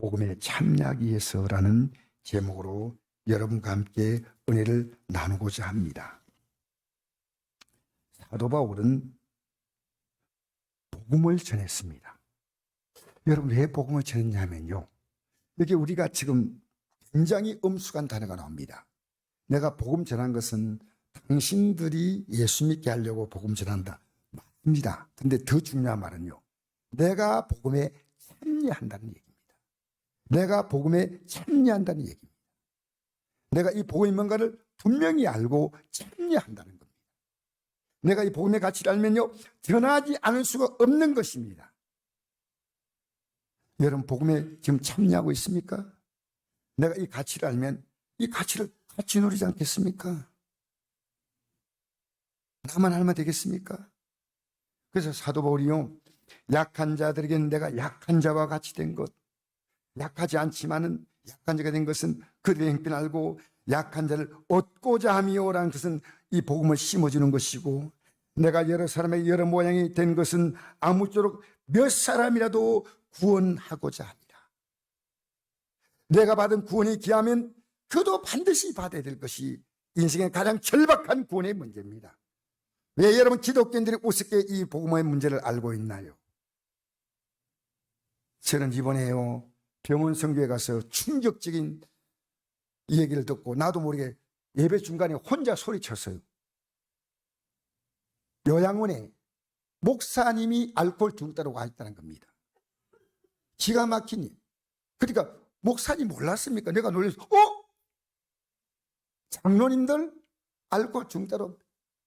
복음에 참여하기 위해서라는 제목으로 여러분과 함께 은혜를 나누고자 합니다. 사도 바울은 복음을 전했습니다. 여러분, 왜 복음을 전했냐면요, 여기 우리가 지금 굉장히 엄숙한 단어가 나옵니다. 내가 복음 전한 것은 당신들이 예수 믿게 하려고 복음 전한다. 맞습니다. 근데 더 중요한 말은요, 내가 복음에 참여한다는 얘기입니다. 내가 복음에 참여한다는 얘기입니다. 내가 이 복음이 뭔가를 분명히 알고 참여한다는 겁니다. 내가 이 복음의 가치를 알면요, 전하지 않을 수가 없는 것입니다. 여러분, 복음에 지금 참여하고 있습니까? 내가 이 가치를 알면 이 가치를 같이 누리지 않겠습니까? 나만 알면 되겠습니까? 그래서 사도 바울이요, 약한 자들에게는 내가 약한 자와 같이 된 것, 약하지 않지만은 약한 자가 된 것은 그들의 형편 알고 약한 자를 얻고자 함이요라는 것은 이 복음을 심어주는 것이고, 내가 여러 사람의 여러 모양이 된 것은 아무쪼록 몇 사람이라도 구원하고자 합니다. 내가 받은 구원이 귀하면 그도 반드시 받아야 될 것이 인생의 가장 절박한 구원의 문제입니다. 왜 여러분 기독교인들이 우습게 이 복음의 문제를 알고 있나요? 저는 이번에요, 병원 선교에 가서 충격적인 이 얘기를 듣고 나도 모르게 예배 중간에 혼자 소리쳤어요. 요양원에 목사님이 알코올 중독자로 와 있다는 겁니다. 기가 막힌 일. 그러니까 목사님 몰랐습니까? 내가 놀라서 장로님들 알코올 중독자로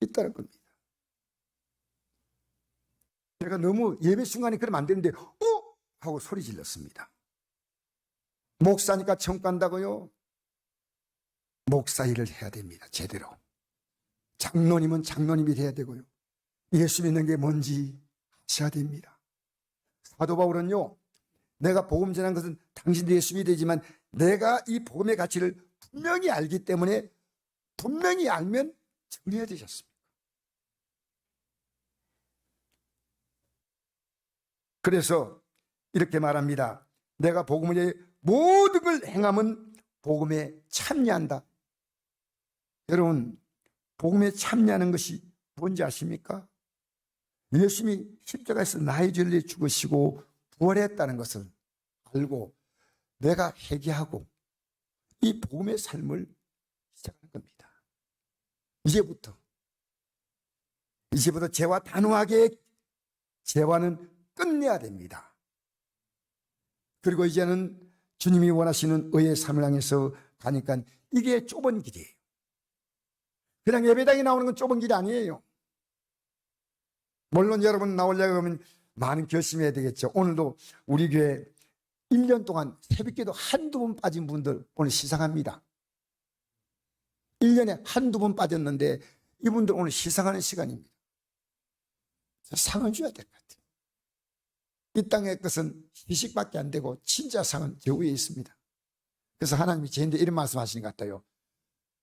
있다는 겁니다. 제가 너무 예배 순간에 그러면 안 되는데 하고 소리 질렀습니다. 목사니까 천국 간다고요? 목사 일을 해야 됩니다. 제대로. 장로님은 장로님이 돼야 되고요. 예수 믿는 게 뭔지 아셔야 됩니다. 사도 바울은요, 내가 복음 전한 것은 당신도 예수 믿으지만 내가 이 복음의 가치를 분명히 알기 때문에 분명히 알면 정리해야 되셨습니다. 그래서 이렇게 말합니다. 내가 복음의 모든 걸 행하면 복음에 참여한다. 여러분, 복음에 참여하는 것이 뭔지 아십니까? 예수님이 십자가에서 나의 죄를 죽으시고 부활했다는 것을 알고 내가 회개하고 이 복음의 삶을 시작하는 겁니다. 이제부터 죄와 단호하게 죄와는 끝내야 됩니다. 그리고 이제는 주님이 원하시는 의의 삶을 향해서 가니까 이게 좁은 길이에요. 그냥 예배당에 나오는 건 좁은 길이 아니에요. 물론 여러분 나오려고 하면 많은 결심해야 되겠죠. 오늘도 우리 교회 1년 동안 새벽기도 한두 번 빠진 분들 오늘 시상합니다. 1년에 한두 번 빠졌는데 이분들 오늘 시상하는 시간입니다. 상을 줘야 될 것 같아요. 이 땅의 것은 희식밖에 안 되고 진짜 상은 저 위에 있습니다. 그래서 하나님이 저한테 이런 말씀 하시는 것 같아요.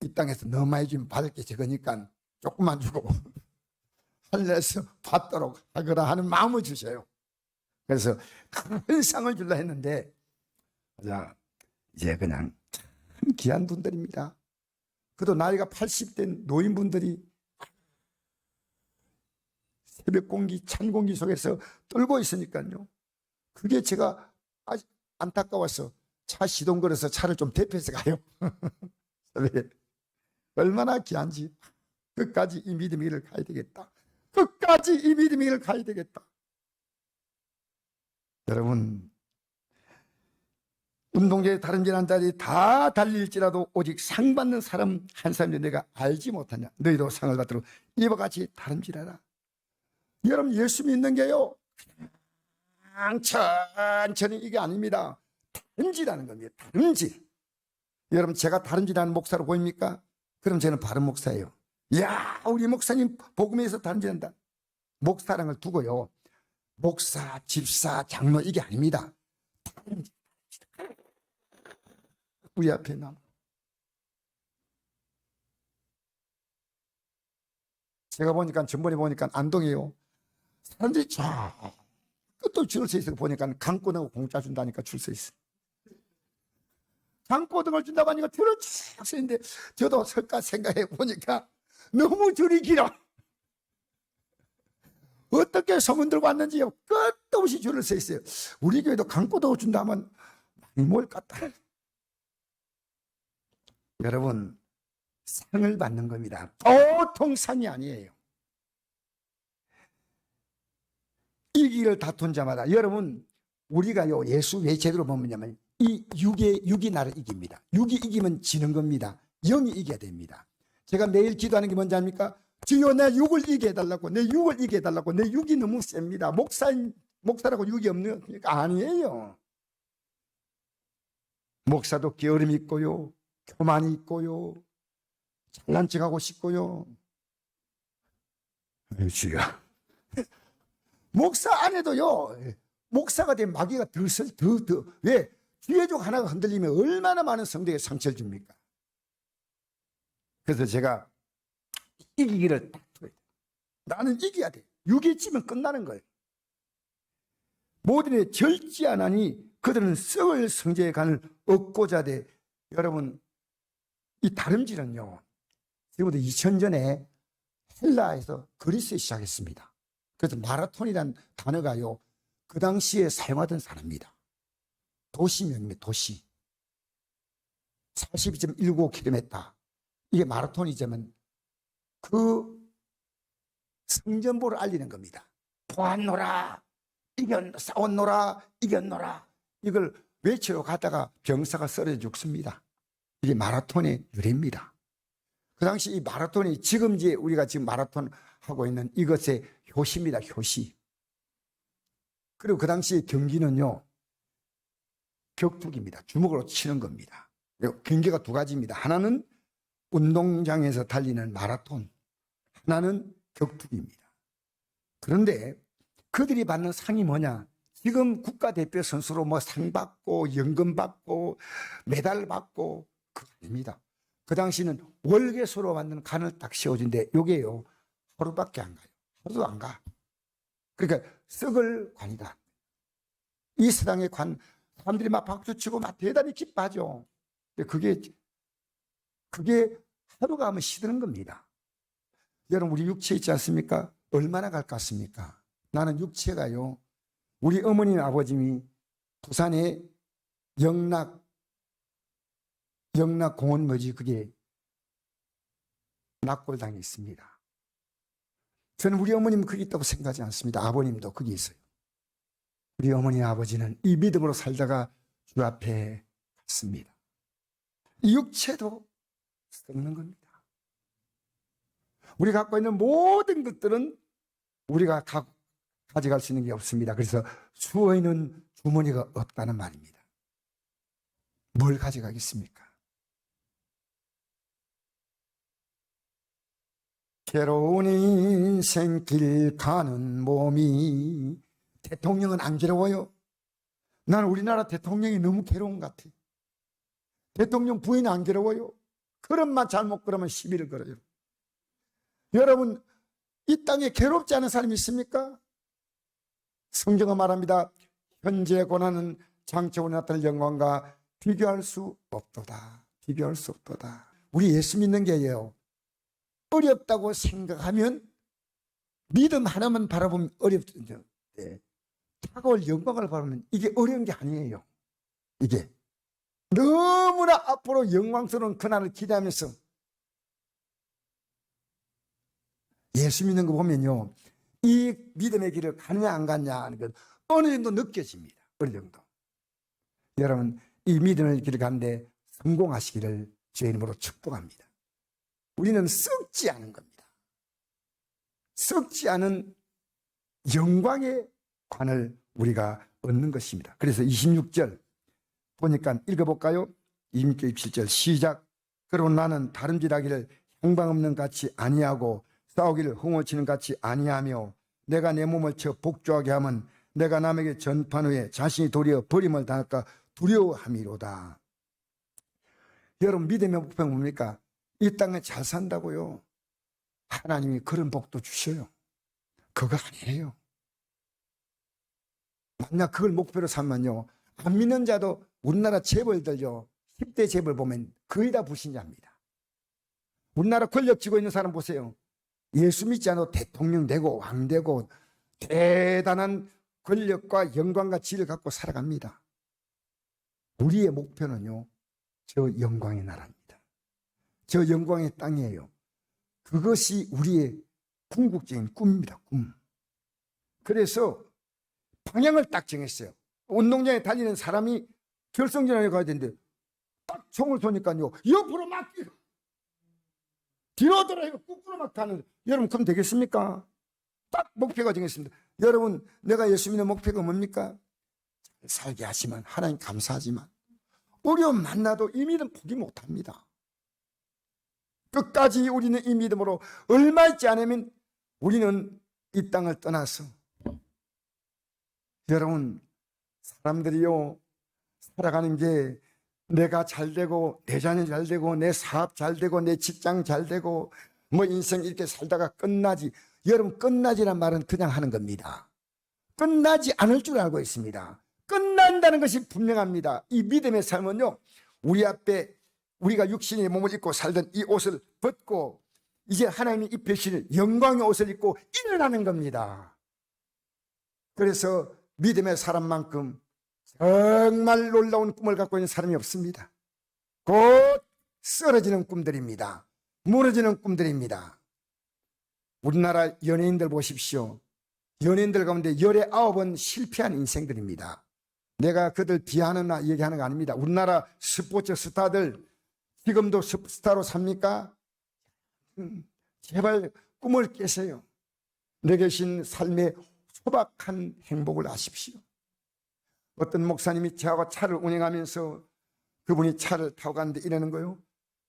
이 땅에서 너무 많이 주면 받을 게 적으니까 조금만 주고 하늘에서 받도록 하거라 하는 마음을 주셔요. 그래서 큰 상을 주려 했는데 이제 그냥 참 귀한 분들입니다. 그래도 나이가 80된 노인분들이 새벽 공기, 찬 공기 속에서 떨고 있으니까요. 그게 제가 아주 안타까워서 차 시동 걸어서 차를 좀 대피해서 가요. 얼마나 귀한지. 끝까지 이 믿음의 길을 가야 되겠다. 끝까지 이 믿음의 길을 가야 되겠다. 여러분, 운동장에 다른 지난달이 다 달릴지라도 오직 상 받는 사람 한 사람이 내가 알지 못하냐. 너희도 상을 받도록 이와 같이 다름질하라. 여러분, 예수 믿는 게요, 천천히 이게 아닙니다. 다름질하는 겁니다. 다름질. 여러분, 제가 다름질하는 목사로 보입니까? 그럼 저는 바른 목사예요. 야, 우리 목사님 복음에서 다름질한다. 목사랑을 두고요, 목사, 집사, 장로 이게 아닙니다. 우리 앞에 남. 제가 보니까 전번에 보니까 안동이에요. 사람들이 쫙 끝도 줄을 서 있어 보니까 강권하고 공짜 준다니까 줄 서 있어. 강고등을 준다고 하니까 줄을 쫙 서는데 저도 설까 생각해 보니까 너무 줄이 길어. 어떻게 소문 들고 왔는지요. 끝도 없이 줄을 서 있어요. 우리 교회도 강고등을 준다면 많이 모일 것 같다. 여러분, 상을 받는 겁니다. 보통 상이 아니에요. 이 길을 다툰 자마다, 여러분, 우리가요, 예수 왜 제대로 보면요, 이 육이 나를 이깁니다. 육이 이기면 지는 겁니다. 영이 이겨야 됩니다. 제가 매일 기도하는 게 뭔지 압니까? 주여, 내 육을 이기게 해달라고, 내 육을 이기게 해달라고. 내 육이 너무 셉니다. 목사라고 육이 없는 거 아니에요. 목사도 게으름이 있고요, 교만이 있고요, 잘난 척하고 싶고요. 주여. 목사 안에도요, 목사가 된 마귀가 왜? 주의족 하나가 흔들리면 얼마나 많은 성도에게 상처를 줍니까? 그래서 제가 이기기를 다투어야 돼. 나는 이겨야 돼. 육이 지면 끝나는 거예요. 모든 일 절제하나니 그들은 썩을 성제의 간을 얻고자 돼. 여러분, 이 다름질은요, 지금부터 2000년에 헬라에서 그리스에 시작했습니다. 그래서 마라톤이란 단어가요, 그 당시에 사용하던 단어입니다. 도시명입니다. 도시. 42.195km. 이게 마라톤이자면 그 성전보를 알리는 겁니다. 보았노라, 싸웠노라, 이겼노라. 이걸 외치러 가다가 병사가 쓰러져 죽습니다. 이게 마라톤의 유래입니다. 그 당시 이 마라톤이 지금 이제 우리가 지금 마라톤 하고 있는 이것의 효시입니다. 효시. 그리고 그 당시 경기는요, 격투기입니다. 주먹으로 치는 겁니다. 경기가 두 가지입니다. 하나는 운동장에서 달리는 마라톤, 하나는 격투기입니다. 그런데 그들이 받는 상이 뭐냐? 지금 국가대표 선수로 뭐 상 받고 연금 받고 메달 받고 그거 아닙니다. 그 당시는 월계수로 만든 관을 딱 씌워준데 요게요, 하루밖에 안 가요. 하루도 안 가. 그러니까 썩을 관이다. 이 세상의 관, 사람들이 막 박수치고 막 대단히 기뻐하죠. 근데 그게 하루가 하면 시드는 겁니다. 여러분, 우리 육체 있지 않습니까? 얼마나 갈 것 같습니까? 나는 육체가요, 우리 어머니 아버님이 부산에 영락공원 뭐지, 그게 낙골당에 있습니다. 저는 우리 어머님은 거기 있다고 생각하지 않습니다. 아버님도 거기 있어요. 우리 어머니 아버지는 이 믿음으로 살다가 주 앞에 갔습니다. 이 육체도 썩는 겁니다. 우리가 갖고 있는 모든 것들은 우리가 가져갈 수 있는 게 없습니다. 그래서 수어있는 주머니가 없다는 말입니다. 뭘 가져가겠습니까? 괴로운 인생길 가는 몸이, 대통령은 안 괴로워요. 나는 우리나라 대통령이 너무 괴로운 것 같아. 대통령 부인이 안 괴로워요. 그릇만 잘못 그러면 시비를 걸어요. 여러분, 이 땅에 괴롭지 않은 사람이 있습니까? 성경은 말합니다. 현재 고난은 장차 나타날 영광과 비교할 수 없도다. 비교할 수 없도다. 우리 예수 믿는 게요, 어렵다고 생각하면, 믿음 하나만 바라보면 어렵죠. 다가올 영광을 바라보면 이게 어려운 게 아니에요. 이게 너무나 앞으로 영광스러운 그날을 기대하면서 예수 믿는 거 보면요, 이 믿음의 길을 가느냐 안 가느냐 하는 건 어느 정도 느껴집니다. 어느 정도. 여러분, 이 믿음의 길을 가는데 성공하시기를 주의 이름으로 축복합니다. 우리는 썩지 않은 겁니다. 썩지 않은 영광의 관을 우리가 얻는 것입니다. 그래서 26절 보니까 읽어볼까요? 27절 시작. 그러나 나는 다름질하기를 향방 없는 같이 아니하고 싸우기를 흥얼치는 같이 아니하며 내가 내 몸을 쳐 복주하게 하면 내가 남에게 전판 후에 자신이 도리어 버림을 당할까 두려워함이로다. 여러분, 믿음의 목표는 뭡니까? 이 땅에 잘 산다고요, 하나님이 그런 복도 주셔요. 그거 아니에요. 만약 그걸 목표로 삼면요, 안 믿는 자도 우리나라 재벌들요 10대 재벌 보면 거의 다 불신자입니다. 우리나라 권력 쥐고 있는 사람 보세요. 예수 믿지 않아도 대통령 되고 왕 되고 대단한 권력과 영광과 지위를 갖고 살아갑니다. 우리의 목표는요, 저 영광의 나라입니다. 저 영광의 땅이에요. 그것이 우리의 궁극적인 꿈입니다. 꿈. 그래서 방향을 딱 정했어요. 운동장에 달리는 사람이 결승전에 가야 되는데 딱 총을 쏘니까요, 옆으로 막 뒤로 돌아요. 거꾸로 막 가는. 여러분, 그럼 되겠습니까? 딱 목표가 정했습니다. 여러분, 내가 예수 믿는 목표가 뭡니까? 잘 살게 하시면 하나님 감사하지만 어려움 만나도 이 믿음 포기 못합니다. 끝까지 우리는 이 믿음으로 얼마 있지 않으면 우리는 이 땅을 떠나서, 여러분, 사람들이요, 살아가는 게 내가 잘 되고 내 자녀 잘 되고 내 사업 잘 되고 내 직장 잘 되고 뭐 인생 이렇게 살다가 끝나지. 여러분, 끝나지란 말은 그냥 하는 겁니다. 끝나지 않을 줄 알고 있습니다. 끝난다는 것이 분명합니다. 이 믿음의 삶은요, 우리 앞에 우리가 육신의 몸을 입고 살던 이 옷을 벗고 이제 하나님이 입히신 영광의 옷을 입고 일어나는 겁니다. 그래서 믿음의 사람만큼 정말 놀라운 꿈을 갖고 있는 사람이 없습니다. 곧 쓰러지는 꿈들입니다. 무너지는 꿈들입니다. 우리나라 연예인들 보십시오. 연예인들 가운데 19번 실패한 인생들입니다. 내가 그들 비하하는 얘기하는 거 아닙니다. 우리나라 스포츠 스타들 지금도 스타로 삽니까? 제발 꿈을 깨세요. 내게 주신 삶의 소박한 행복을 아십시오. 어떤 목사님이 저하고 차를 운행하면서 그분이 차를 타고 가는데 이러는 거예요.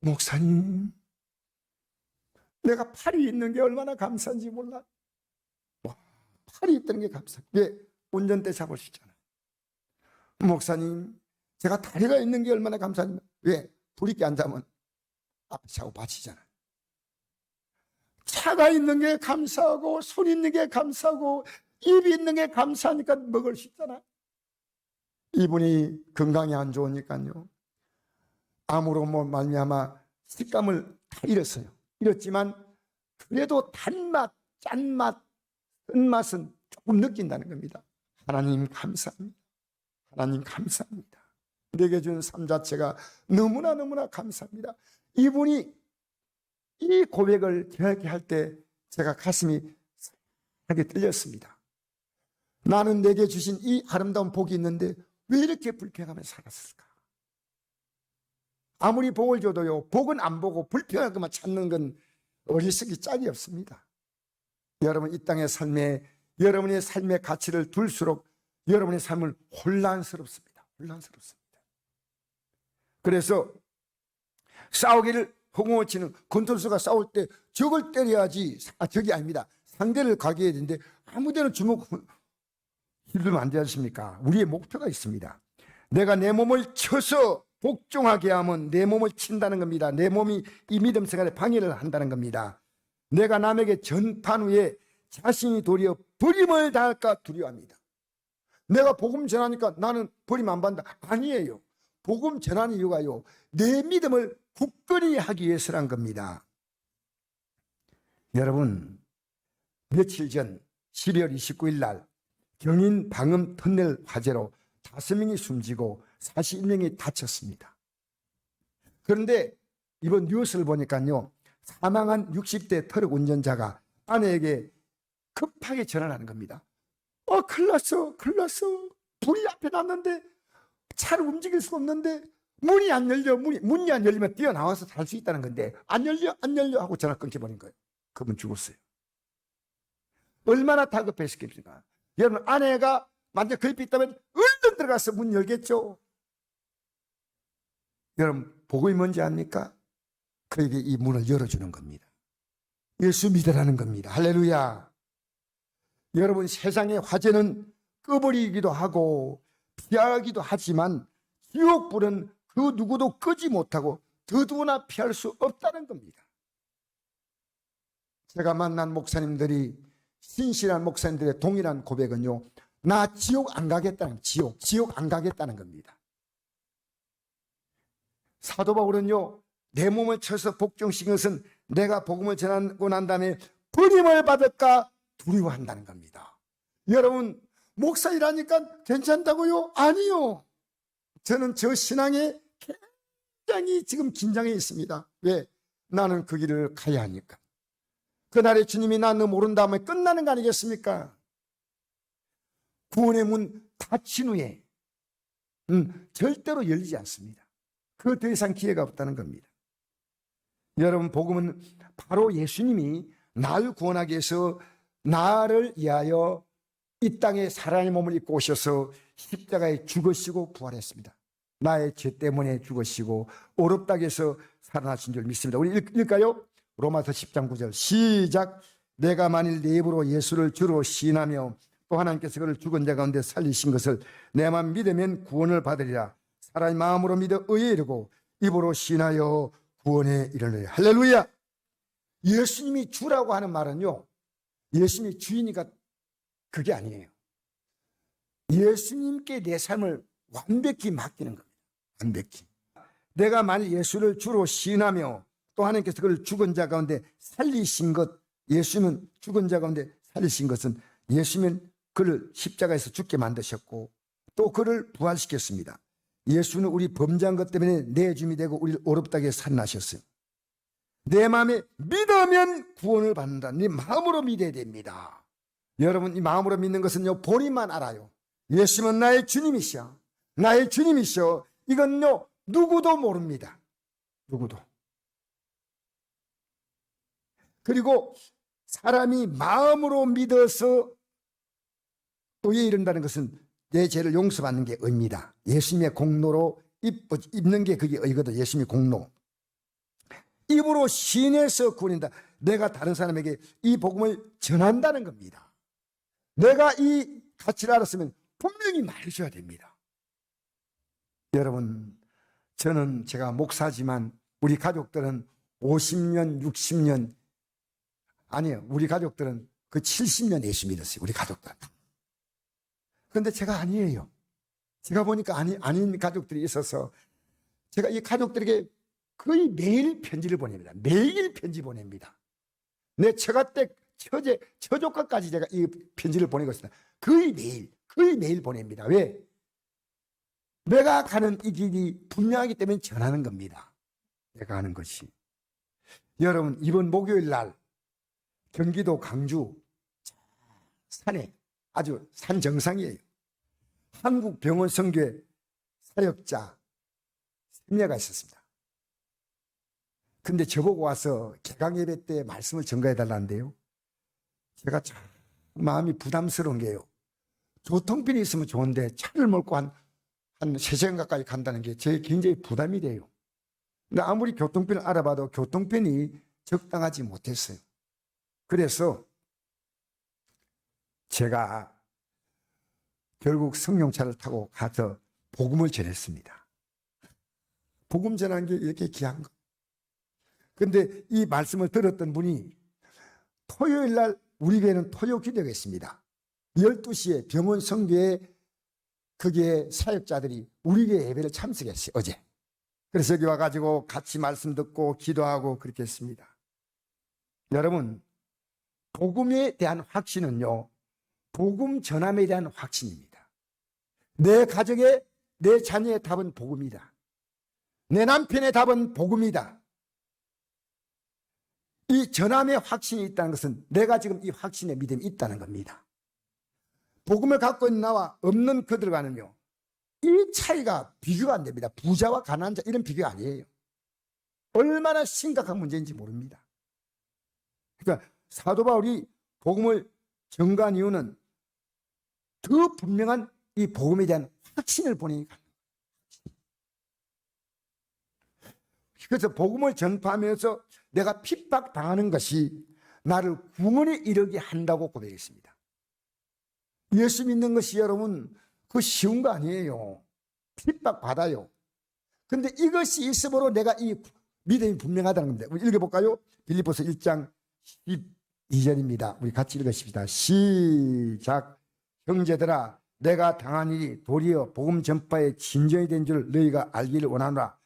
목사님, 내가 팔이 있는 게 얼마나 감사한지 몰라. 와, 팔이 있다는 게 감사해. 왜? 운전대 잡을 수 있잖아요. 목사님, 제가 다리가 있는 게 얼마나 감사한지. 왜? 브레이크 안 잡으면 앞차고 받치잖아요. 차가 있는 게 감사하고 손 있는 게 감사하고 입이 있는 게 감사하니까 먹을 수 있잖아요. 이분이 건강이 안 좋으니까요, 암으로 뭐 말미암아 식감을 다 잃었어요. 잃었지만 그래도 단맛, 짠맛, 쓴맛은 조금 느낀다는 겁니다. 하나님 감사합니다. 하나님 감사합니다. 내게 준 삶 자체가 너무나 감사합니다. 이분이 이 고백을 저에게 할 때 제가 가슴이 하게 떨렸습니다. 나는 내게 주신 이 아름다운 복이 있는데 왜 이렇게 불평하며 살았을까? 아무리 복을 줘도요, 복은 안 보고 불평할 것만 찾는 건 어리석이 짝이 없습니다. 여러분, 이 땅의 삶에 여러분의 삶의 가치를 둘수록 여러분의 삶은 혼란스럽습니다. 그래서 싸우기를 허공을 치는 권투수가 싸울 때 적을 때려야지, 적이 아닙니다. 상대를 가게 되는데 아무데나 주먹 휘두르면 안 되지 않습니까? 우리의 목표가 있습니다. 내가 내 몸을 쳐서 복종하게 하면 내 몸을 친다는 겁니다. 내 몸이 이 믿음 생활에 방해를 한다는 겁니다. 내가 남에게 전판 후에 자신이 도리어 버림을 당할까 두려워합니다. 내가 복음 전하니까 나는 버림 안 받는다. 아니에요. 복음 전하는 이유가요, 내 믿음을 굳건히 하기 위해서란 겁니다. 여러분, 며칠 전 12월 29일 날 경인 방음 터널 화재로 5명이 숨지고 41명이 다쳤습니다. 그런데 이번 뉴스를 보니까요, 사망한 60대 트럭 운전자가 아내에게 급하게 전화하는 겁니다. 큰일 났어. 불이 앞에 났는데 차를 움직일 수 없는데 문이 안 열려. 문이 안 열리면 뛰어나와서 살 수 있다는 건데 안 열려 하고 전화 끊겨버린 거예요. 그분 죽었어요. 얼마나 다급했겠습니까? 여러분, 아내가 만약 급히 있다면 얼른 들어가서 문 열겠죠. 여러분, 복음이 뭔지 압니까? 그에게 이 문을 열어주는 겁니다. 예수 믿으라는 겁니다. 할렐루야. 여러분, 세상의 화재는 꺼버리기도 하고 피하기도 하지만 지옥불은 그 누구도 끄지 못하고 더더구나 피할 수 없다는 겁니다. 제가 만난 목사님들이, 신실한 목사님들의 동일한 고백은요, 나 지옥 안 가겠다는, 지옥 안 가겠다는 겁니다. 사도 바울은요, 내 몸을 쳐서 복종시킨 것은 내가 복음을 전하고 난 다음에 버림을 받을까 두려워한다는 겁니다. 여러분, 목사 일하니까 괜찮다고요? 아니요. 저는 저 신앙에 굉장히 지금 긴장해 있습니다. 왜? 나는 그 길을 가야 하니까. 그날에 주님이 나 너 모른다 하면 끝나는 거 아니겠습니까? 구원의 문 닫힌 후에 절대로 열리지 않습니다. 그 더 이상 기회가 없다는 겁니다. 여러분, 복음은 바로 예수님이 나를 구원하기 위해서 나를 위하여 이 땅에 사람의 몸을 입고 오셔서 십자가에 죽으시고 부활했습니다. 나의 죄 때문에 죽으시고 어렵다고 해서 살아나신 줄 믿습니다. 우리 읽을까요? 로마서 10장 9절 시작. 내가 만일 내 입으로 예수를 주로 시인하며 또 하나님께서 그를 죽은 자 가운데 살리신 것을 내만 믿으면 구원을 받으리라. 사람이 마음으로 믿어 의에 이르고 입으로 시인하여 구원에 이르느니라. 할렐루야. 예수님이 주라고 하는 말은요, 예수님이 주이니까 그게 아니에요. 예수님께 내 삶을 완벽히 맡기는 겁니다. 완벽히. 내가 만일 예수를 주로 시인하며 또 하나님께서 그를 죽은 자 가운데 살리신 것, 예수님은 죽은 자 가운데 살리신 것은 예수님은 그를 십자가에서 죽게 만드셨고 또 그를 부활시켰습니다. 예수는 우리 범죄한 것 때문에 내 주님이 되고 우리를 어렵다게 살아나셨어요. 내 마음에 믿으면 구원을 받는다. 네 마음으로 믿어야 됩니다. 여러분, 이 마음으로 믿는 것은요, 본인만 알아요. 예수님은 나의 주님이시여, 나의 주님이시여, 이건요 누구도 모릅니다. 누구도. 그리고 사람이 마음으로 믿어서 의에 이른다는 것은 내 죄를 용서받는 게 의입니다. 예수님의 공로로 입는 게 그게 의거든. 예수님의 공로. 입으로 시인해서 구원한다. 내가 다른 사람에게 이 복음을 전한다는 겁니다. 내가 이 가치를 알았으면 분명히 말해줘야 됩니다. 여러분, 저는 제가 목사지만 우리 가족들은 50년, 60년, 아니요, 우리 가족들은 그 70년 예수 믿었어요. 우리 가족들은. 그런데 제가 아니에요. 제가 보니까 아닌 가족들이 있어서 제가 이 가족들에게 거의 매일 편지를 보냅니다. 매일 편지 보냅니다. 내 처가댁, 처조카까지 제가 이 편지를 보내고 있습니다. 거의 매일 보냅니다. 왜? 내가 가는 이 길이 분명하기 때문에 전하는 겁니다. 내가 하는 것이. 여러분, 이번 목요일 날 경기도 광주 산에 아주 산 정상이에요. 한국병원 선교회 사역자 세미나가 있었습니다. 근데 저보고 와서 개강 예배 때 말씀을 전가해 달라는데요, 제가 참 마음이 부담스러운 게요, 교통편이 있으면 좋은데 차를 몰고 한 3시간 가까이 간다는 게 제 굉장히 부담이 돼요. 근데 아무리 교통편을 알아봐도 교통편이 적당하지 못했어요. 그래서 제가 결국 승용차를 타고 가서 복음을 전했습니다. 복음 전한 게 이렇게 귀한 거. 근데 이 말씀을 들었던 분이 토요일 날 우리 교회는 토요 기도가 있습니다. 12시에 병원 성교에 거기에 사역자들이 우리 교회 예배를 참석했어요, 어제. 그래서 여기 와가지고 같이 말씀 듣고 기도하고 그렇게 했습니다. 여러분, 복음에 대한 확신은요, 복음 전함에 대한 확신입니다. 내 가정의, 내 자녀의 답은 복음이다. 내 남편의 답은 복음이다. 이 전함의 확신이 있다는 것은 내가 지금 이 확신의 믿음이 있다는 겁니다. 복음을 갖고 있는 나와 없는 그들과는요, 이 차이가 비교가 안 됩니다. 부자와 가난한 자, 이런 비교가 아니에요. 얼마나 심각한 문제인지 모릅니다. 그러니까 사도 바울이 복음을 전가한 이유는 더 분명한 이 복음에 대한 확신을 보내니까. 그래서 복음을 전파하면서 내가 핍박당하는 것이 나를 구원에 이르게 한다고 고백했습니다. 예수 믿는 것이 여러분 그 쉬운 거 아니에요. 핍박받아요. 근데 이것이 있으므로 내가 이 믿음이 분명하다는 겁니다. 우리 읽어볼까요? 빌립보서 1장 12절입니다. 우리 같이 읽으십시다. 시작. 형제들아, 내가 당한 일이 도리어 복음 전파의 진전이 된 줄 너희가 알기를 원하노라.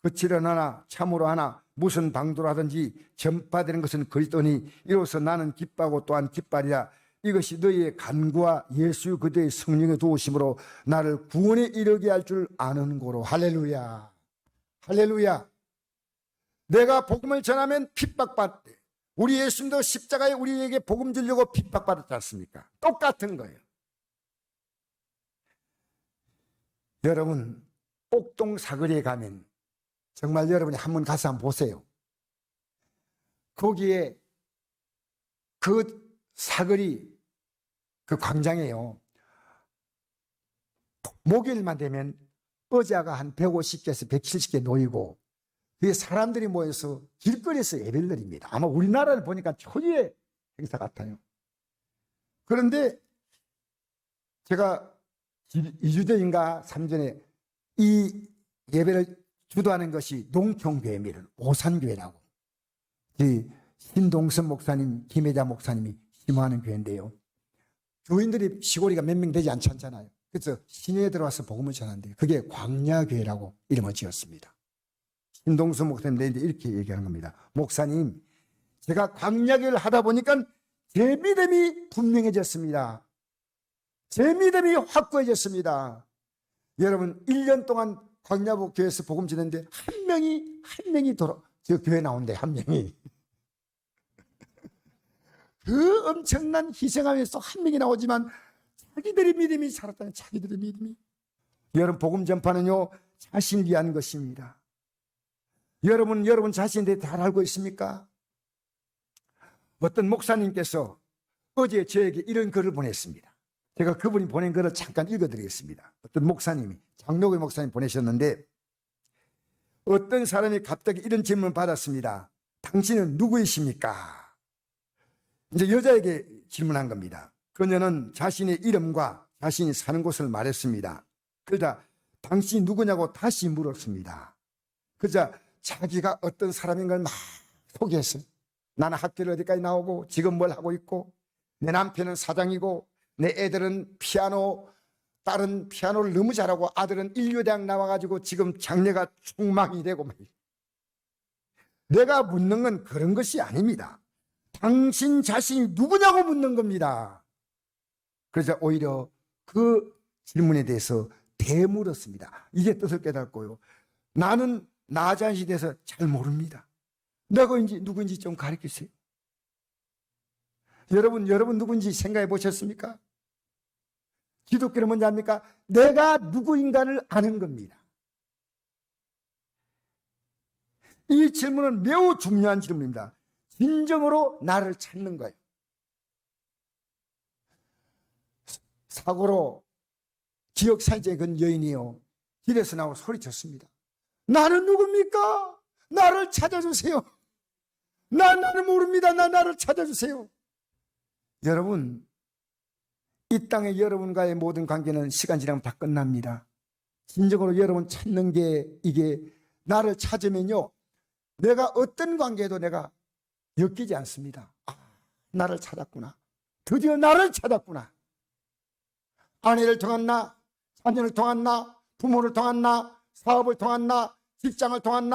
거칠은 하나 참으로 하나 무슨 방도라든지 전파되는 것은 그리스도니 이로써 나는 기뻐하고 또한 기뻐하리라. 이것이 너희의 간구와 예수 그리스도의 성령의 도우심으로 나를 구원에 이르게 할 줄 아는 고로. 할렐루야. 할렐루야. 내가 복음을 전하면 핍박받대. 우리 예수님도 십자가에 우리에게 복음 주려고 핍박받았지 않습니까? 똑같은 거예요. 여러분, 옥동 사거리에 가면 정말 여러분이 한번 가서 한번 보세요. 거기에 그 사거리 그 광장에요, 목요일만 되면 의자가 한 150개에서 170개 놓이고 그 사람들이 모여서 길거리에서 예배를 드립니다. 아마 우리나라를 보니까 초유의 행사 같아요. 그런데 제가 2주 전인가 3주 전에 이 예배를 주도하는 것이 농촌교회입니다. 오산교회라고. 이 신동선 목사님, 김혜자 목사님이 심호하는 교회인데요. 교인들이 시골이가 몇 명 되지 않잖아요. 그래서 시내에 들어와서 복음을 전하는데 그게 광야교회라고 이름을 지었습니다. 신동선 목사님 내인데 이렇게 얘기하는 겁니다. 목사님, 제가 광야교회를 하다 보니까 제 믿음이 분명해졌습니다. 제 믿음이 확고해졌습니다. 여러분, 1년 동안 광야부 교회에서 복음 전했는데 한 명이 저 교회 나온대. 한 명이. 그 엄청난 희생하면서 한 명이 나오지만 자기들의 믿음이 살았다는, 자기들의 믿음이. 여러분, 복음 전파는요 자신을 위한 것입니다. 여러분 자신에 대해 잘 알고 있습니까? 어떤 목사님께서 어제 저에게 이런 글을 보냈습니다. 제가 그분이 보낸 글을 잠깐 읽어드리겠습니다. 어떤 목사님이, 장로교 목사님 보내셨는데 어떤 사람이 갑자기 이런 질문을 받았습니다. 당신은 누구이십니까? 이제 여자에게 질문한 겁니다. 그녀는 자신의 이름과 자신이 사는 곳을 말했습니다. 그러자 당신이 누구냐고 다시 물었습니다. 그러자 자기가 어떤 사람인 걸 막 소개했어요. 나는 학교를 어디까지 나오고 지금 뭘 하고 있고 내 남편은 사장이고 내 애들은 피아노, 딸은 피아노를 너무 잘하고 아들은 인류대학 나와가지고 지금 장래가 촉망이 되고. 내가 묻는 건 그런 것이 아닙니다. 당신 자신이 누구냐고 묻는 겁니다. 그래서 오히려 그 질문에 대해서 되물었습니다. 이제 뜻을 깨닫고요. 나는 나 자신에 대해서 잘 모릅니다. 내가 누구인지 좀 가르치세요. 여러분 누군지 생각해 보셨습니까? 기독교는 뭔지 압니까? 내가 누구인가를 아는 겁니다. 이 질문은 매우 중요한 질문입니다. 진정으로 나를 찾는 거예요. 사고로 기억사진에 건 여인이요, 길에서 나오고 소리쳤습니다. 나는 누굽니까? 나를 찾아주세요. 나는 모릅니다. 나를 찾아주세요. 여러분, 이 땅에 여러분과의 모든 관계는 시간 지나면 다 끝납니다. 진정으로 여러분 찾는 게, 이게 나를 찾으면요 내가 어떤 관계에도 내가 엮이지 않습니다. 아, 나를 찾았구나. 드디어 나를 찾았구나. 아내를 통한 자녀를 통한 부모를 통한 사업을 통한 직장을 통한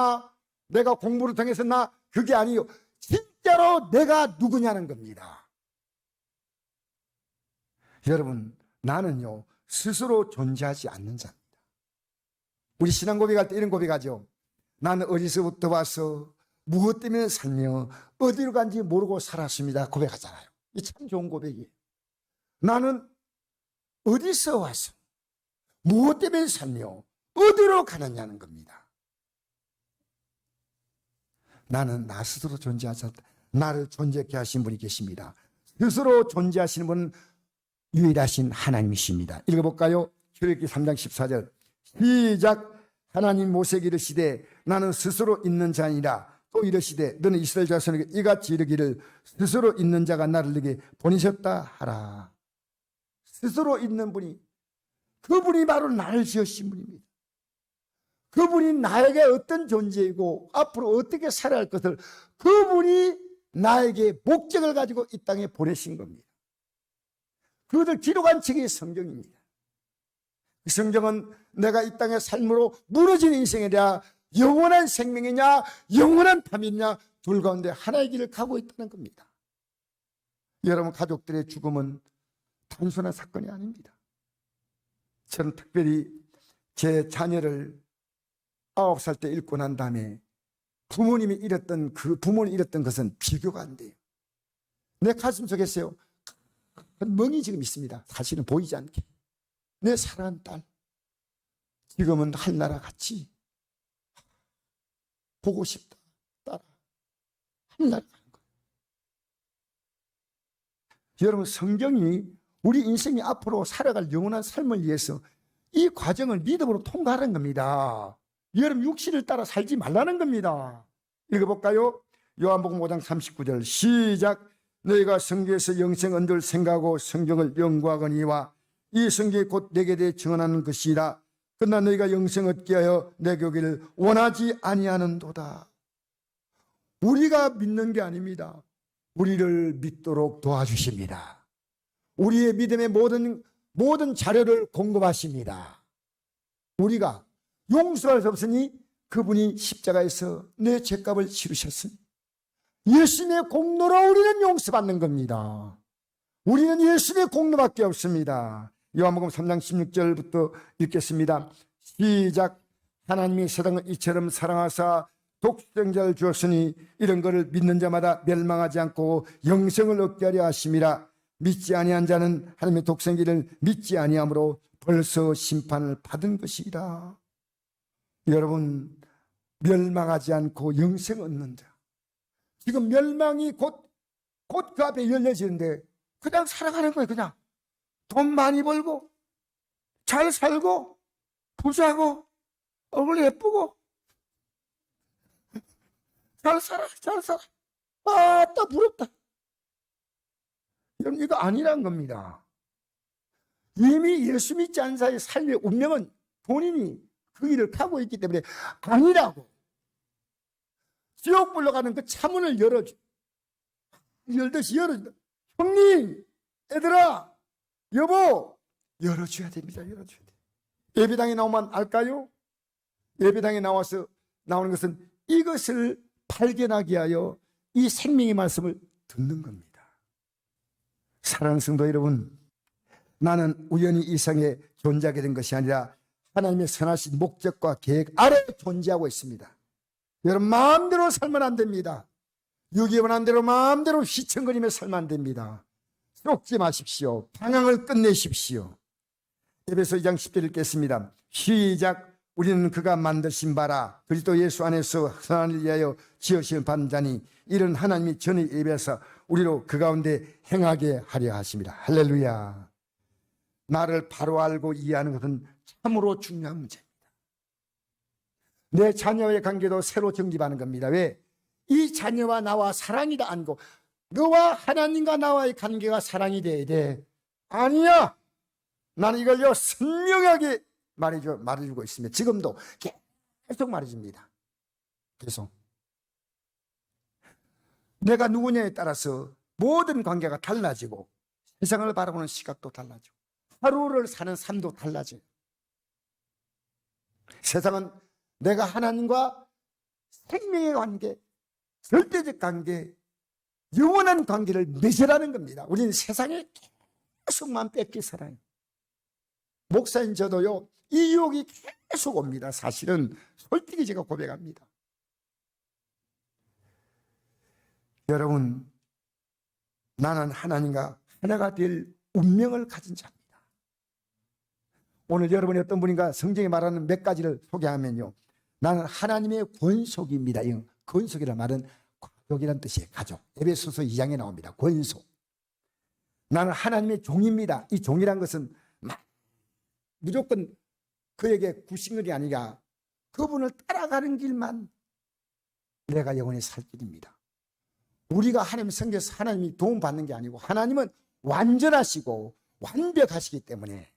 내가 공부를 통해서 그게 아니요, 진짜로 내가 누구냐는 겁니다. 여러분, 나는요 스스로 존재하지 않는 자입니다. 우리 신앙 고백할 때 이런 고백하죠. 나는 어디서부터 와서 무엇 때문에 살며 어디로 간지 모르고 살았습니다. 고백하잖아요. 이 참 좋은 고백이에요. 나는 어디서 와서 무엇 때문에 살며 어디로 가느냐는 겁니다. 나는 나 스스로 존재하지 않다. 나를 존재케 하신 분이 계십니다. 스스로 존재하시는 분은 유일하신 하나님이십니다. 읽어볼까요? 출애굽기 3장 14절 시작. 하나님 모세에게 이르시되 나는 스스로 있는 자니라. 또 이르시되 너는 이스라엘 자손에게 이같이 이르기를 스스로 있는 자가 나를 너에게 보내셨다 하라. 스스로 있는 분이, 그분이 바로 나를 지으신 분입니다. 그분이 나에게 어떤 존재이고 앞으로 어떻게 살아야 할 것을 그분이 나에게 목적을 가지고 이 땅에 보내신 겁니다. 그것을 기록한 책이 성경입니다. 이 성경은 내가 이 땅의 삶으로 무너진 인생에 대해 영원한 생명이냐 영원한 밤이냐 둘 가운데 하나의 길을 가고 있다는 겁니다. 여러분, 가족들의 죽음은 단순한 사건이 아닙니다. 저는 특별히 제 자녀를 9살 때 잃고 난 다음에 부모님이 잃었던 것은 비교가 안 돼요. 내 가슴 속에서요, 멍이 지금 있습니다. 사실은 보이지 않게. 내 사랑하는 딸, 지금은 한나라 같이 보고 싶다. 딸아, 한나라 가는 거예요. 여러분, 성경이 우리 인생이 앞으로 살아갈 영원한 삶을 위해서 이 과정을 믿음으로 통과하는 겁니다. 여러분, 육신을 따라 살지 말라는 겁니다. 읽어볼까요? 요한복음 5장 39절 시작. 너희가 성경에서 영생 얻을 생각하고 성경을 연구하거니와 이 성경이 곧 내게 대해 증언하는 것이라. 그러나 너희가 영생 얻게 하여 내게 오기를 원하지 아니하는도다. 우리가 믿는 게 아닙니다. 우리를 믿도록 도와주십니다. 우리의 믿음의 모든 자료를 공급하십니다. 우리가 용서할 수 없으니 그분이 십자가에서 내 죄값을 치르셨으니 예수님의 공로로 우리는 용서받는 겁니다. 우리는 예수님의 공로밖에 없습니다. 요한복음 3장 16절부터 읽겠습니다. 시작. 하나님이 세상을 이처럼 사랑하사 독생자를 주었으니 이런 것을 믿는 자마다 멸망하지 않고 영생을 얻게 하려 하심이라. 믿지 아니한 자는 하나님의 독생자를 믿지 아니함으로 벌써 심판을 받은 것이라. 여러분, 멸망하지 않고 영생 얻는 자, 지금 멸망이 곧 그 앞에 열려지는데 그냥 살아가는 거예요. 그냥 돈 많이 벌고 잘 살고 부자고 얼굴 예쁘고 잘 살아. 또 부럽다. 여러분, 이거 아니란 겁니다. 이미 예수 믿지 않은 자의 삶의 운명은 본인이 그 일을 가고 있기 때문에 아니라고. 지옥 불러 가는 그 차문을 열듯이 열어준다. 형님, 얘들아, 여보, 열어줘야 됩니다. 열어줘야 돼요. 예배당에 나오면 알까요? 예배당에 나오는 것은 이것을 발견하게 하여 이 생명의 말씀을 듣는 겁니다. 사랑하는 성도 여러분, 나는 우연히 이 세상에 존재하게 된 것이 아니라 하나님의 선하신 목적과 계획 아래 존재하고 있습니다. 여러분, 마음대로 살면 안 됩니다. 유기원한 대로 마음대로 휘청거리며 살면 안 됩니다. 쫓지 마십시오. 방향을 끝내십시오. 에베소 2장 10절 읽겠습니다. 시작. 우리는 그가 만드신 바라 그리스도 예수 안에서 선한 일 위하여 지으신 반자니 이런 하나님이 전에 예비해서 우리로 그 가운데 행하게 하려 하십니다. 할렐루야. 나를 바로 알고 이해하는 것은 참으로 중요한 문제입니다. 내 자녀의 관계도 새로 정립하는 겁니다. 왜? 이 자녀와 나와 사랑이다 아니고 너와 하나님과 나와의 관계가 사랑이 돼야 돼. 아니야. 나는 이걸요 선명하게 말해주고 있습니다. 지금도 계속 말해줍니다. 계속. 내가 누구냐에 따라서 모든 관계가 달라지고 세상을 바라보는 시각도 달라지고 하루를 사는 삶도 달라져요. 세상은 내가 하나님과 생명의 관계, 절대적 관계, 영원한 관계를 맺으라는 겁니다. 우리는 세상에 계속만 뺏기 살아요. 목사인 저도요, 이 유혹이 계속 옵니다. 사실은 솔직히 제가 고백합니다. 여러분, 나는 하나님과 하나가 될 운명을 가진 자입니다. 오늘 여러분이 어떤 분인가 성경에 말하는 몇 가지를 소개하면요, 나는 하나님의 권속입니다. 이 권속이라는 말은 가족이라는 뜻이에요. 가족. 에베소서 2장에 나옵니다. 권속. 나는 하나님의 종입니다. 이 종이란 것은 무조건 그에게 구신글이 아니라 그분을 따라가는 길만 내가 영원히 살 길입니다. 우리가 하나님 성경에서 하나님이 도움받는 게 아니고 하나님은 완전하시고 완벽하시기 때문에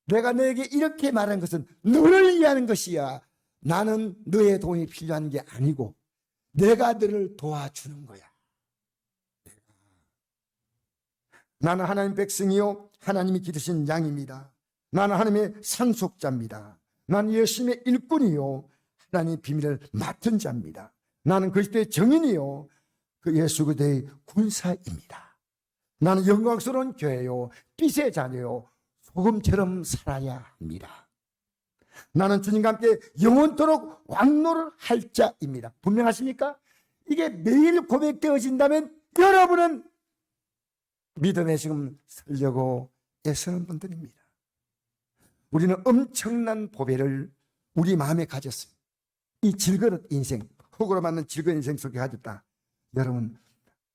내가 너에게 이렇게 말하는 것은 너를 위하는 것이야. 나는 너의 도움이 필요한 게 아니고 내가 너를 도와주는 거야. 나는 하나님 백성이요 하나님이 기르신 양입니다. 나는 하나님의 상속자입니다. 나는 예수님의 일꾼이요 하나님의 비밀을 맡은 자입니다. 나는 그리스도의 정인이요 그 예수 그리스도의 군사입니다. 나는 영광스러운 교회요 빛의 자녀요 소금처럼 살아야 합니다. 나는 주님과 함께 영원토록 왕노를 할 자입니다. 분명하십니까? 이게 매일 고백되어진다면 여러분은 믿음에 지금 서려고 애쓰는 분들입니다. 우리는 엄청난 보배를 우리 마음에 가졌습니다. 이 질그릇 인생, 흙으로 만든 질그릇 인생 속에 가졌다. 여러분,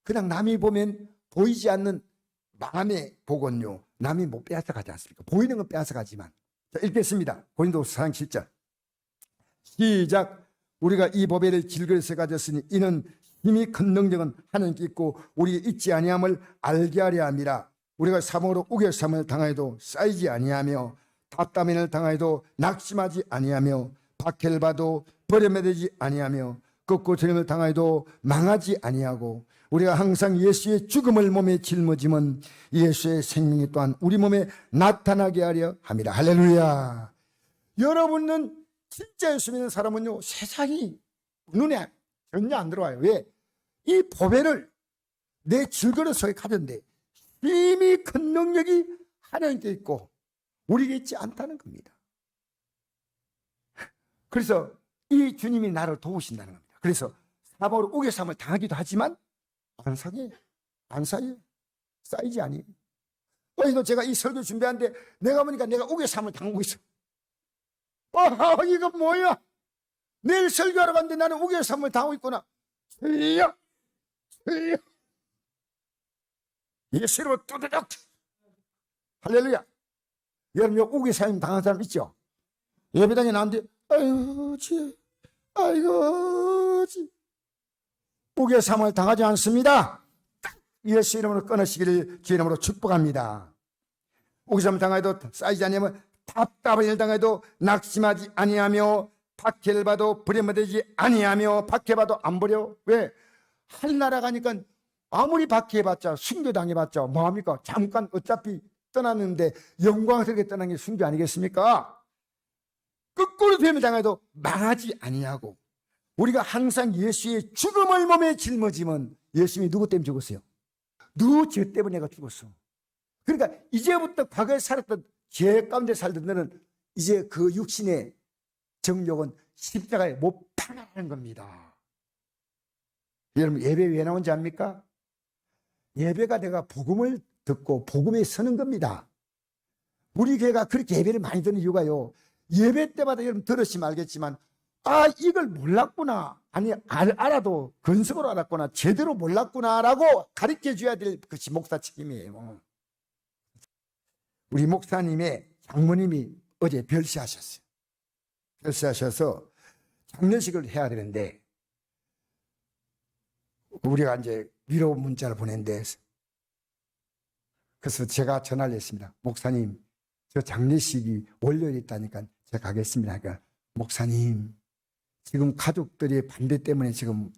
그냥 남이 보면 보이지 않는 마음의 복은요, 남이 못 빼앗아가지 않습니까? 보이는 건 빼앗아가지만. 자, 읽겠습니다. 고린도후서 4장 7절. 시작. 우리가 이 보배를 질그릇에 가졌으니 이는 힘이 큰 능력은 하나님께 있고 우리가 있지 아니함을 알게 하려 함이라. 우리가 사모로 우겨삼을 당하여도 쌓이지 아니하며 답답함을 당하여도 낙심하지 아니하며 박해를 받아도 버림되지 아니하며 꺾고 저림을 당하여도 망하지 아니하고 우리가 항상 예수의 죽음을 몸에 짊어지면 예수의 생명이 또한 우리 몸에 나타나게 하려 함이라. 할렐루야. 여러분은 진짜 예수 믿는 사람은요 세상이 눈에 전혀 안 들어와요. 왜? 이 보배를 내 질그릇 속에 가졌는데 힘이 큰 능력이 하나님께 있고 우리에게 있지 않다는 겁니다. 그래서 이 주님이 나를 도우신다는 겁니다. 그래서 사방으로 우겨삼을 당하기도 하지만 안 상해, 안 쌓여, 쌓이지 아니에요. 어이도 제가 이 설교 준비하는데 내가 보니까 내가 우겨삼을 당하고 있어. 이거 뭐야? 내일 설교하러 갔는데 나는 우겨삼을 당하고 있구나. 주여, 주여. 예수로 두드덕. 할렐루야. 여러분 우겨삼 당한 사람 있죠? 예배당에 나왔는데 아이고 지, 아이고 지. 우겨삼을 당하지 않습니다. 예수 이름으로 끊으시기를 주 이름으로 축복합니다. 우겨삼을 당해도 쌓이지 않으면 답답한 일 당해도 낙심하지 아니하며 박해를 봐도 부려되지 아니하며 박해봐도 안 버려. 왜? 하늘나라 가니까 아무리 박해해봤자 순교당해봤자 뭐합니까? 잠깐 어차피 떠났는데 영광스럽게 떠난 게 순교 아니겠습니까? 거꾸로 되면 당해도 망하지 아니하고 우리가 항상 예수의 죽음을 몸에 짊어지면 예수님이 누구 때문에 죽었어요? 누구 죄 때문에 내가 죽었어. 그러니까 이제부터 과거에 살았던 죄 가운데 살던 너는 이제 그 육신의 정욕은 십자가에 못 박아라는 겁니다. 여러분 예배 왜 나온지 압니까? 예배가 내가 복음을 듣고 복음에 서는 겁니다. 우리 교회가 그렇게 예배를 많이 드는 이유가요, 예배 때마다 여러분 들으시면 알겠지만 이걸 몰랐구나, 아니 알아도 근성으로 알았구나, 제대로 몰랐구나라고 가르쳐줘야 될 것이 목사 책임이에요. 우리 목사님의 장모님이 어제 별세하셨어요. 별세하셔서 장례식을 해야 되는데 우리가 이제 위로 문자를 보낸데 그래서 제가 전화를 했습니다. 목사님 저 장례식이 월요일에 있다니까 제가 가겠습니다. 그러니까 목사님 지금 가족들의 반대 때문에 지금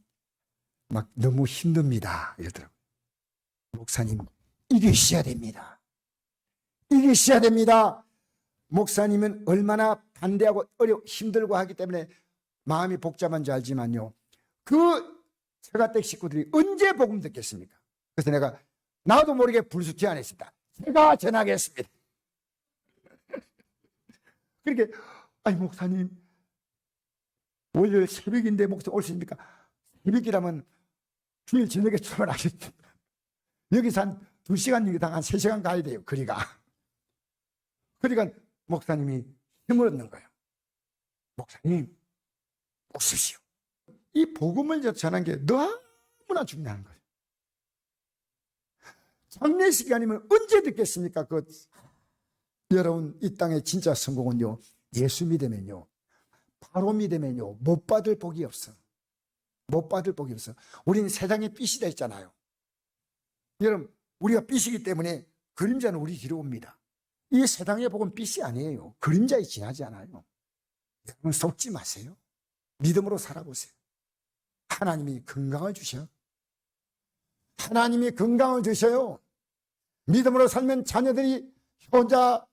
막 너무 힘듭니다 이러더라고요. 목사님 이기셔야 됩니다. 이기셔야 됩니다. 목사님은 얼마나 반대하고 힘들고 하기 때문에 마음이 복잡한지 알지만요, 그 처가댁 식구들이 언제 복음 듣겠습니까? 그래서 내가 나도 모르게 불쑥 제안했습니다. 제가 전하겠습니다. 그렇게 아니 목사님 월요일 새벽인데 목사 올 수 있습니까? 새벽이라면 주일 저녁에 출발하겠습니다. 여기서 한 2시간 여기다 한 3시간 가야 돼요. 거리가. 그러니까 목사님이 힘을 얻는 거예요. 목사님 오십시오. 이 복음을 전하는 게 너무나 중요한 거예요. 장례식이 아니면 언제 듣겠습니까? 여러분 이 땅의 진짜 성공은요, 예수 믿으면요, 바로 믿으면요 못 받을 복이 없어. 못 받을 복이 없어. 우리는 세상에 빛이 되어 있잖아요. 여러분 우리가 빛이기 때문에 그림자는 우리 뒤로 옵니다. 이 세상의 복은 빛이 아니에요. 그림자에 지나지 않아요. 여러분 속지 마세요. 믿음으로 살아보세요. 하나님이 건강을 주셔요. 하나님이 건강을 주셔요. 믿음으로 살면 자녀들이 효자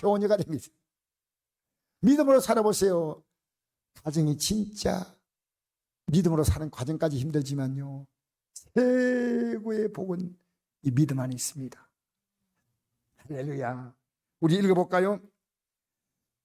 효녀가 됩니다. 믿음으로 살아보세요. 가정이 진짜 믿음으로 사는 과정까지 힘들지만요, 최고의 복은 이 믿음 안에 있습니다. 할렐루야. 우리 읽어볼까요?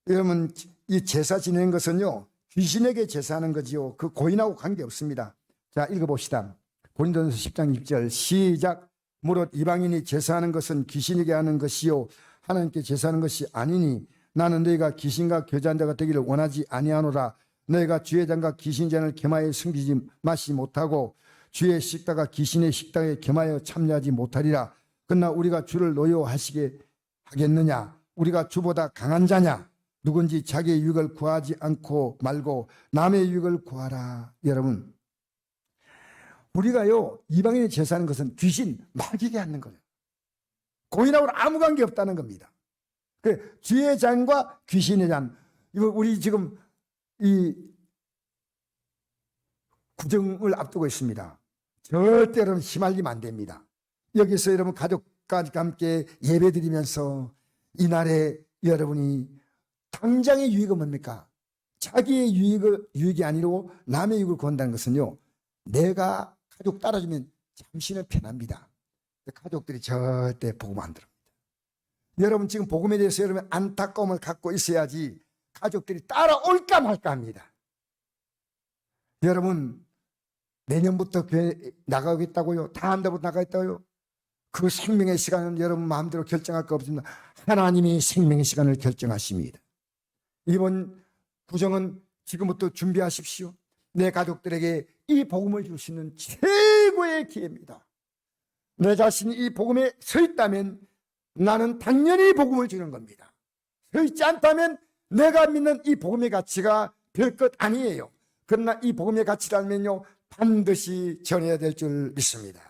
여러분, 이 제사 지내는 것은요, 귀신에게 제사하는 거지요, 그 고인하고 관계없습니다. 자, 읽어봅시다. 고린도전서 10장 6절 시작. 무릇 이방인이 제사하는 것은 귀신에게 하는 것이요 하나님께 제사하는 것이 아니니 나는 너희가 귀신과 교제한 자가 되기를 원하지 아니하노라. 너희가 주의 잔과 귀신 잔을 겸하여 숨기지 마시지 못하고 주의 식다가 귀신의 식당에 겸하여 참여하지 못하리라. 그러나 우리가 주를 노여하시게 하겠느냐? 우리가 주보다 강한 자냐? 누군지 자기의 유익을 구하지 않고 말고 남의 유익을 구하라. 여러분, 우리가요, 이방인이 제사하는 것은 귀신, 마귀에게 하는 거예요. 고인하고는 아무 관계 없다는 겁니다. 그 주의 잔과 귀신의 잔, 이거 우리 지금 이 구정을 앞두고 있습니다. 절대로 휘말리면 안 됩니다. 여기서 여러분 가족과 함께 예배 드리면서 이날에 여러분이 당장의 유익은 뭡니까? 자기의 유익이 아니고 남의 유익을 구한다는 것은요, 내가 가족 따라주면 잠시는 편합니다. 가족들이 절대 복음 안 들어옵니다. 여러분 지금 복음에 대해서 여러분 안타까움을 갖고 있어야지 가족들이 따라올까 말까 합니다. 여러분 내년부터 교회 나가겠다고요? 다음 달부터 나가겠다고요? 그 생명의 시간은 여러분 마음대로 결정할 거 없습니다. 하나님이 생명의 시간을 결정하십니다. 이번 구정은 지금부터 준비하십시오. 내 가족들에게 이 복음을 줄 수 있는 최고의 기회입니다. 내 자신이 이 복음에 서 있다면 나는 당연히 복음을 주는 겁니다. 서 있지 않다면 내가 믿는 이 복음의 가치가 별 것 아니에요. 그러나 이 복음의 가치를 알면요, 반드시 전해야 될 줄 믿습니다.